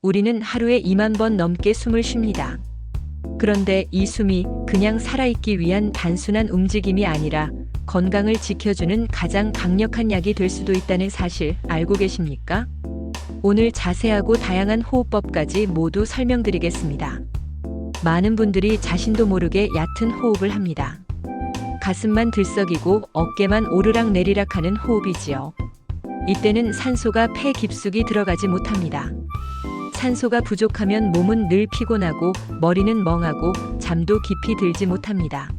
우리는 하루에 2만 번 넘게 숨을 쉽니다. 그런데 이 숨이 그냥 살아있기 위한 단순한 움직임이 아니라 건강을 지켜주는 가장 강력한 약이 될 수도 있다는 사실 알고 계십니까? 오늘 자세하고 다양한 호흡법까지 모두 설명드리겠습니다. 많은 분들이 자신도 모르게 얕은 호흡을 합니다. 가슴만 들썩이고 어깨만 오르락 내리락 하는 호흡이지요. 이때는 산소가 폐 깊숙이 들어가지 못합니다. 산소가 부족하면 몸은 늘 피곤하고 머리는 멍하고 잠도 깊이 들지 못합니다.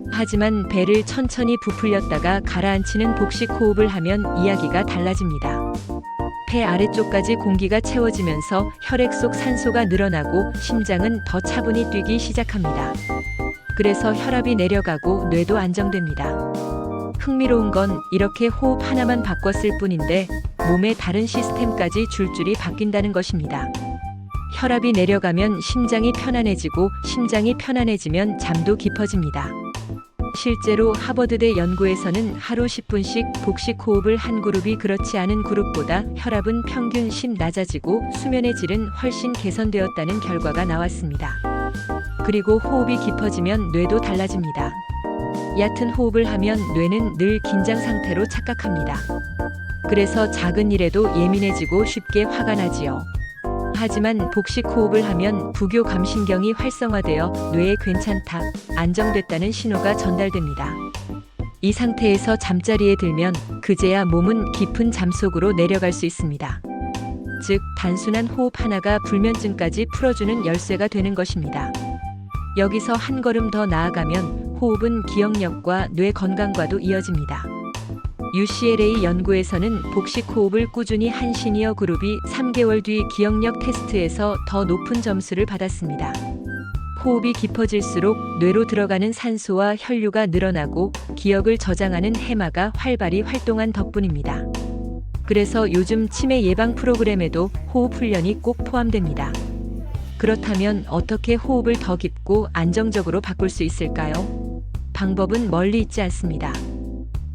하지만 배를 천천히 부풀렸다가 가라앉히는 복식 호흡을 하면 이야기가 달라집니다. 폐 아래쪽까지 공기가 채워지면서 혈액 속 산소가 늘어나고 심장은 더 차분히 뛰기 시작합니다. 그래서 혈압이 내려가고 뇌도 안정됩니다. 흥미로운 건 이렇게 호흡 하나만 바꿨을 뿐인데 몸의 다른 시스템까지 줄줄이 바뀐다는 것입니다. 혈압이 내려가면 심장이 편안해지고 심장이 편안해지면 잠도 깊어집니다. 실제로 하버드대 연구에서는 하루 10분씩 복식 호흡을 한 그룹이 그렇지 않은 그룹보다 혈압은 평균 10 낮아지고 수면의 질은 훨씬 개선되었다는 결과가 나왔습니다. 그리고 호흡이 깊어지면 뇌도 달라집니다. 얕은 호흡을 하면 뇌는 늘 긴장 상태로 착각합니다. 그래서 작은 일에도 예민해지고 쉽게 화가 나지요. 하지만 복식 호흡을 하면 부교감신경이 활성화되어 뇌에 괜찮다, 안정됐다는 신호가 전달됩니다. 이 상태에서 잠자리에 들면 그제야 몸은 깊은 잠속으로 내려갈 수 있습니다. 즉, 단순한 호흡 하나가 불면증까지 풀어주는 열쇠가 되는 것입니다. 여기서 한 걸음 더 나아가면 호흡은 기억력과 뇌 건강과도 이어집니다. UCLA 연구에서는 복식 호흡을 꾸준히 한 시니어 그룹이 3개월 뒤 기억력 테스트에서 더 높은 점수를 받았습니다. 호흡이 깊어질수록 뇌로 들어가는 산소와 혈류가 늘어나고 기억을 저장하는 해마가 활발히 활동한 덕분입니다. 그래서 요즘 치매 예방 프로그램에도 호흡 훈련이 꼭 포함됩니다. 그렇다면 어떻게 호흡을 더 깊고 안정적으로 바꿀 수 있을까요? 방법은 멀리 있지 않습니다.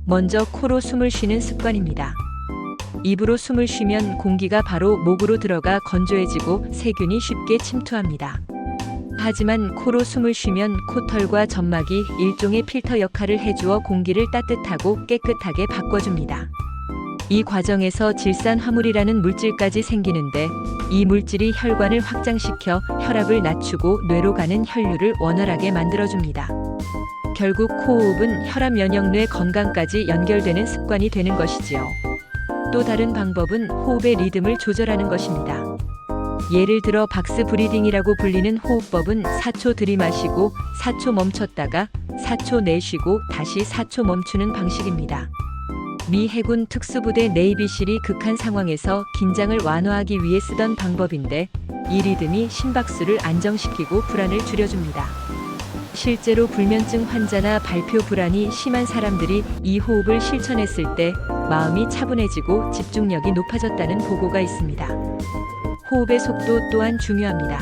먼저 코로 숨을 쉬는 습관입니다. 입으로 숨을 쉬면 공기가 바로 목으로 들어가 건조해지고 세균이 쉽게 침투합니다. 하지만 코로 숨을 쉬면 코털과 점막이 일종의 필터 역할을 해주어 공기를 따뜻하고 깨끗하게 바꿔줍니다. 이 과정에서 질산화물이라는 물질까지 생기는데 이 물질이 혈관을 확장시켜 혈압을 낮추고 뇌로 가는 혈류를 원활하게 만들어줍니다. 결국 호흡은 혈압, 면역, 뇌 건강까지 연결되는 습관이 되는 것이지요. 또 다른 방법은 호흡의 리듬을 조절하는 것입니다. 예를 들어 박스 브리딩이라고 불리는 호흡법은 4초 들이마시고 4초 멈췄다가 4초 내쉬고 다시 4초 멈추는 방식입니다. 미 해군 특수부대 네이비실이 극한 상황에서 긴장을 완화하기 위해 쓰던 방법인데 이 리듬이 심박수를 안정시키고 불안을 줄여줍니다. 실제로 불면증 환자나 발표 불안이 심한 사람들이 이 호흡을 실천했을 때 마음이 차분해지고 집중력이 높아졌다는 보고가 있습니다. 호흡의 속도 또한 중요합니다.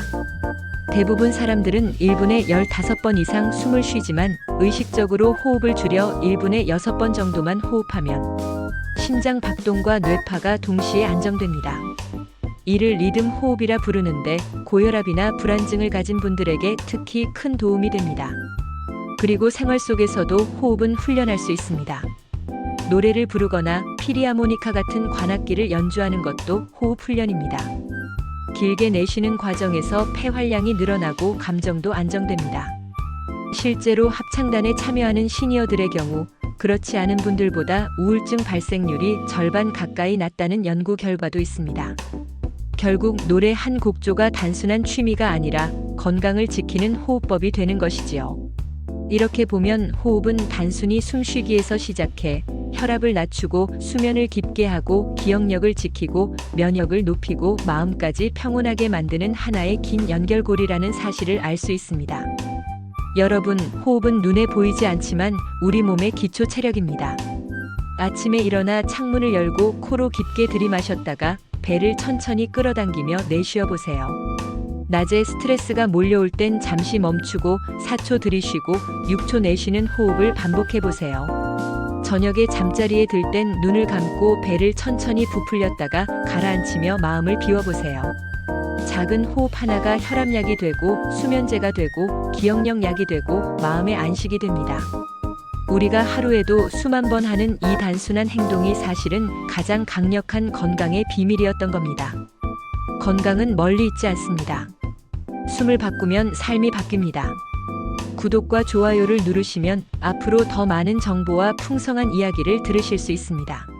대부분 사람들은 1분에 15번 이상 숨을 쉬지만 의식적으로 호흡을 줄여 1분에 6번 정도만 호흡하면 심장 박동과 뇌파가 동시에 안정됩니다. 이를 리듬 호흡이라 부르는데 고혈압이나 불안증을 가진 분들에게 특히 큰 도움이 됩니다. 그리고 생활 속에서도 호흡은 훈련할 수 있습니다. 노래를 부르거나 피리하모니카 같은 관악기를 연주하는 것도 호흡 훈련입니다. 길게 내쉬는 과정에서 폐 활량이 늘어나고 감정도 안정됩니다. 실제로 합창단에 참여하는 시니어들의 경우 그렇지 않은 분들보다 우울증 발생률이 절반 가까이 낮다는 연구 결과도 있습니다. 결국 노래 한 곡조가 단순한 취미가 아니라 건강을 지키는 호흡법이 되는 것이지요. 이렇게 보면 호흡은 단순히 숨쉬기에서 시작해 혈압을 낮추고 수면을 깊게 하고 기억력을 지키고 면역을 높이고 마음까지 평온하게 만드는 하나의 긴 연결고리라는 사실을 알 수 있습니다. 여러분, 호흡은 눈에 보이지 않지만 우리 몸의 기초 체력입니다. 아침에 일어나 창문을 열고 코로 깊게 들이마셨다가 배를 천천히 끌어당기며 내쉬어 보세요. 낮에 스트레스가 몰려올 땐 잠시 멈추고 4초 들이쉬고 6초 내쉬는 호흡을 반복해 보세요. 저녁에 잠자리에 들 땐 눈을 감고 배를 천천히 부풀렸다가 가라앉히며 마음을 비워보세요. 작은 호흡 하나가 혈압약이 되고 수면제가 되고 기억력 약이 되고 마음의 안식이 됩니다. 우리가 하루에도 수만 번 하는 이 단순한 행동이 사실은 가장 강력한 건강의 비밀이었던 겁니다. 건강은 멀리 있지 않습니다. 숨을 바꾸면 삶이 바뀝니다. 구독과 좋아요를 누르시면 앞으로 더 많은 정보와 풍성한 이야기를 들으실 수 있습니다.